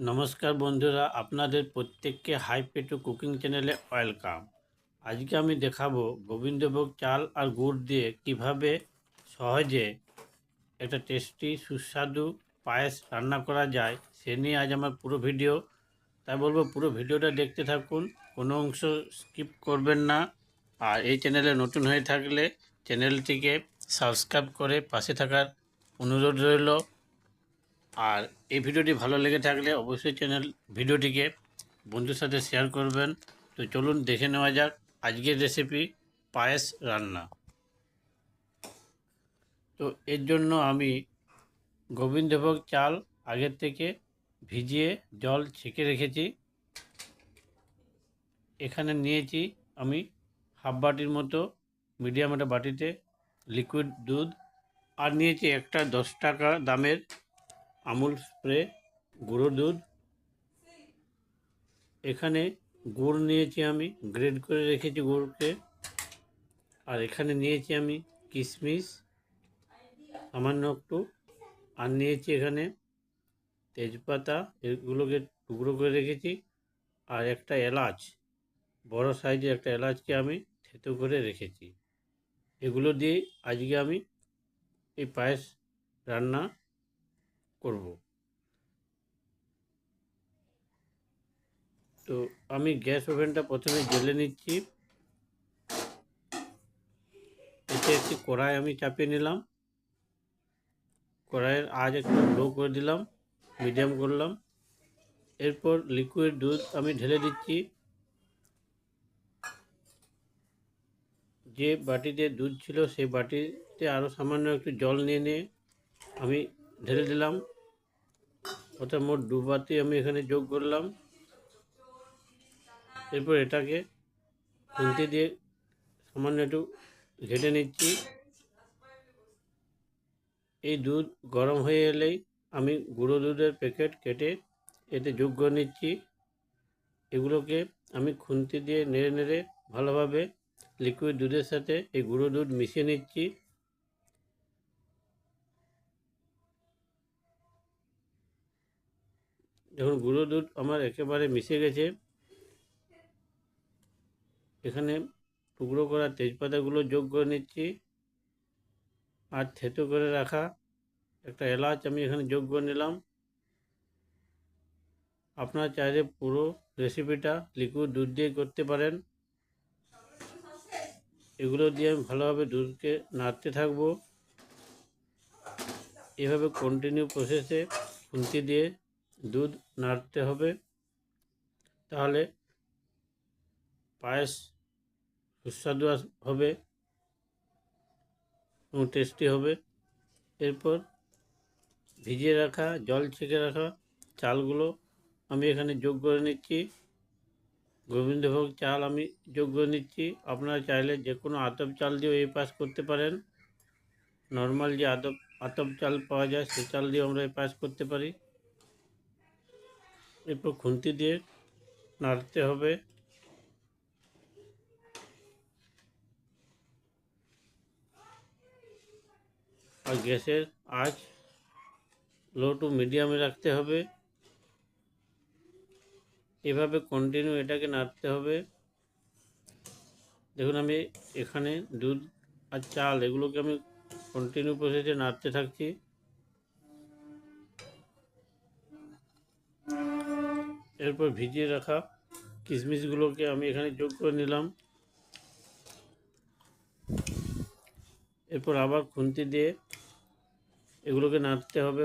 নমস্কার বন্ধুরা, আপনাদের প্রত্যেককে হাই পেটু কুকিং চ্যানেলে ওয়েলকাম। আজকে আমি দেখাবো গোবিন্দভোগ চাল আর গুড় দিয়ে কিভাবে সহজে একটা টেস্টি সুস্বাদু পায়েস রান্না করা যায়, সে নিয়ে আজ আমার পুরো ভিডিও। তাই বলবো পুরো ভিডিওটা দেখতে থাকুন, কোনো অংশ স্কিপ করবেন না। আর এই চ্যানেলে নতুন হয়ে থাকলে চ্যানেলটিকে সাবস্ক্রাইব করে পাশে থাকার অনুরোধ রইল। আর এই ভিডিওটি ভালো লেগে থাকলে অবশ্যই ভিডিওটিকে বন্ধুর সাথে শেয়ার করবেন। তো চলুন দেখে নেওয়া যাক আজকের রেসিপি, পায়েস রান্না। তো এর জন্য আমি গোবিন্দভোগ চাল আগের থেকে ভিজিয়ে জল ছেঁকে রেখেছি। এখানে নিয়েছি আমি হাফ বাটির মতো মিডিয়াম একটা বাটিতে লিকুইড দুধ, আর নিয়েছি একটা 10 টাকা দামের আমুল স্প্রে গুঁড়ো দুধ। এখানে গুড় নিয়েছি, আমি গ্রেড করে রেখেছি গুড়কে। আর এখানে নিয়েছি আমি কিশমিশ সামান্য একটু, আর নিয়েছি এখানে তেজপাতা, এগুলোকে টুকরো করে রেখেছি। আর একটা এলাচ, বড় সাইজের একটা এলাচকে আমি থেতো করে রেখেছি। এগুলো দিয়ে আজকে আমি এই পায়েস রান্না করব। তো আমি গ্যাস ওভেনটা প্রথমে জ্বেলে নিচ্ছি। এতে একটি কড়াই আমি চাপিয়ে নিলাম। কড়াইয়ের আঁচ একটু লো করে দিলাম, মিডিয়াম করলাম। এরপর লিকুইড দুধ আমি ঢেলে দিচ্ছি। যে বাটিতে দুধ ছিল সেই বাটিতে আরও সামান্য একটু জল নিয়ে আমি ঢেলে দিলাম। অর্থাৎ মোট 2 বাটি আমি এখানে যোগ করলাম। এরপর এটাকে খুন্তি দিয়ে সামান্য একটু ঘেটে নিচ্ছি। এই দুধ গরম হয়ে এলেই আমি গুঁড়ো দুধের প্যাকেট কেটে এতে যোগ করে নিচ্ছি। এগুলোকে আমি খুন্তি দিয়ে নেড়ে নেড়ে ভালোভাবে লিকুইড দুধের সাথে এই গুঁড়ো দুধ মিশিয়ে নিচ্ছি। যখন গুঁড়ো দুধ আমার একেবারে মিশে গেছে, এখানে টুকরো করা তেজপাতাগুলো যোগ করে নিচ্ছি। আর থেতো করে রাখা একটা এলাচ আমি এখানে যোগ করে নিলাম। আপনারা চাইলে পুরো রেসিপিটা লিকুইড দুধ দিয়ে করতে পারেন। এগুলো দিয়ে আমি ভালোভাবে দুধকে নাড়তে থাকবো। এভাবে কন্টিনিউ প্রসেসে খুন্তি দিয়ে দুধ নাড়তে হবে, তাহলে পায়েস সুস্বাদু হবে এবং টেস্টি হবে। এরপর ভিজিয়ে রাখা জল ছেঁকে রাখা চালগুলো আমি এখানে যোগ করে নিচ্ছি। গোবিন্দভোগ চাল আমি যোগ করে নিচ্ছি। আপনারা চাইলে যে কোনো আতপ চাল দিয়েও এই পায়েস করতে পারেন। নর্মাল যে আতপ চাল পাওয়া যায় সেই চাল দিয়েও আমরা এই পায়েস করতে পারি। এরপর খুন্তি দিয়ে নাড়তে হবে। আর গ্যাসের আঁচ লো টু মিডিয়ামে রাখতে হবে। এভাবে কন্টিনিউ এটাকে নাড়তে হবে। দেখুন আমি এখানে দুধ আর চাল এগুলোকে আমি কন্টিনিউ প্রসেসে নাড়তে থাকছি। এরপর ভিজিয়ে রাখা কিশমিশগুলোকে আমি এখানে যোগ করে নিলাম। এরপর আবার খুন্তি দিয়ে এগুলোকে নাড়তে হবে।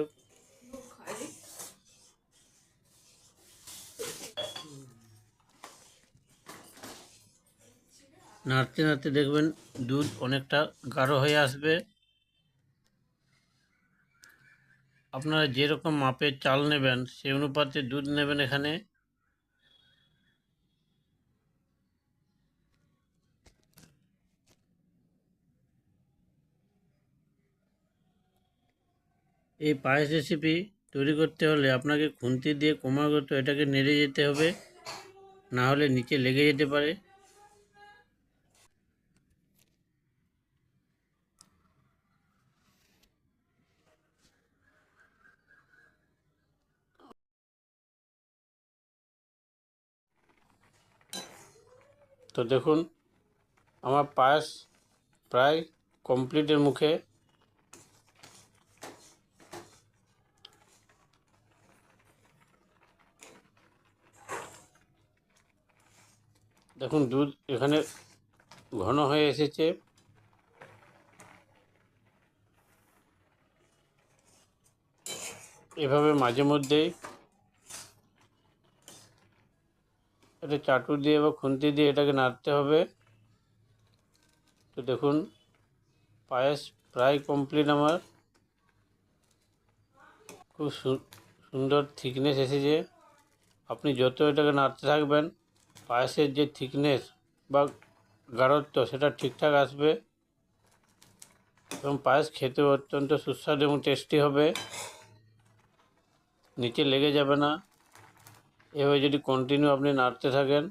নাড়তে নাড়তে দেখবেন দুধ অনেকটা গাঢ় হয়ে আসবে। আপনারা যেরকম মাপের চাল নেবেন সেই অনুপাতে দুধ নেবেন। এখানে এই পায়েস রেসিপি তৈরি করতে হলে আপনাকে খুন্তি দিয়ে ক্রমাগত এটাকে নেড়ে যেতে হবে, না হলে নিচে লেগে যেতে পারে। তো দেখুন আমার পায়েস প্রায় কমপ্লিটের মুখে। দেখুন দুধ এখানে ঘন হয়ে এসেছে। এভাবে মাঝে মধ্যেই এটা চাটু দিয়ে বা খুন্তি দিয়ে এটাকে নাড়তে হবে। তো দেখুন পায়েস প্রায় কমপ্লিট আমার। খুব সুন্দর থিকনেস এসেছে। আপনি যত এটাকে নাড়তে থাকবেন পায়েসের যে থিকনেস বা গাঢ়ত্ব সেটা ঠিকঠাক আসবে এবং পায়েস খেতেও অত্যন্ত সুস্বাদু এবং টেস্টি হবে, নিচে লেগে যাবে না। এভাবে যদি কন্টিনিউ আপনি নাড়তে থাকেন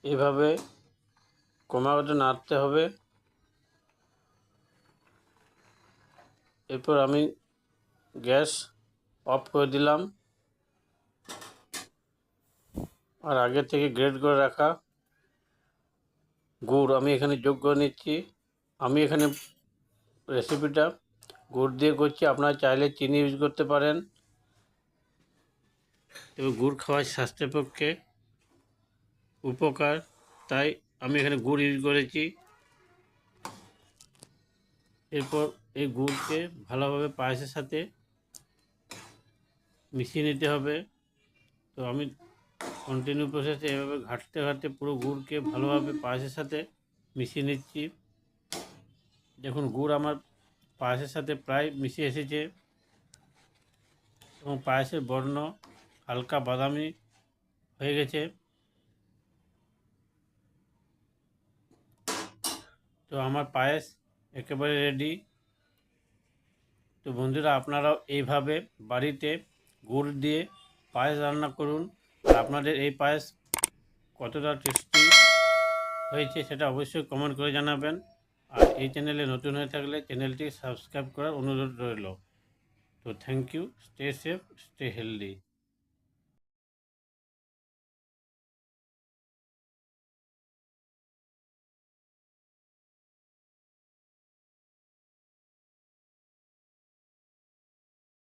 এভাবে ক্রমাগত নাড়তে হবে। এরপর আমি গ্যাস অফ করে দিলাম আর আগে থেকে গ্রেট করে রাখা গুড় আমি এখানে যোগ করে নিচ্ছি। আমি এখানে রেসিপিটা গুড় দিয়ে করছি, আপনারা চাইলে চিনি ইউজ করতে পারেন। তবে গুড় খাওয়া স্বাস্থ্যের পক্ষে উপকার, তাই আমি এখানে গুড় ইউজ করেছি। এরপর এই গুড়কে ভালোভাবে পায়েসের সাথে মিশিয়ে নিতে হবে। তো আমি কন্টিনিউ প্রসেসে এভাবে ঘাঁটতে ঘাঁটতে পুরো গুড়কে ভালোভাবে পায়েসের সাথে মিশিয়ে নিচ্ছি। দেখুন গুড় আমার পায়েসের সাথে প্রায় মিশে এসেছে এবং পায়েসের বর্ণ হালকা বাদামি হয়ে গেছে। তো আমার পায়েস একেবারে রেডি। তো বন্ধুরা আপনারাও এইভাবে বাড়িতে গুড় দিয়ে পায়েস রান্না করুন। আর আপনাদের এই পায়েস কতটা টেস্টি হয়েছে সেটা অবশ্যই কমেন্ট করে জানাবেন। আর এই চ্যানেলে নতুন হয়ে থাকলে চ্যানেলটি সাবস্ক্রাইব করার অনুরোধ রইল। তো thank you, stay safe, stay healthy.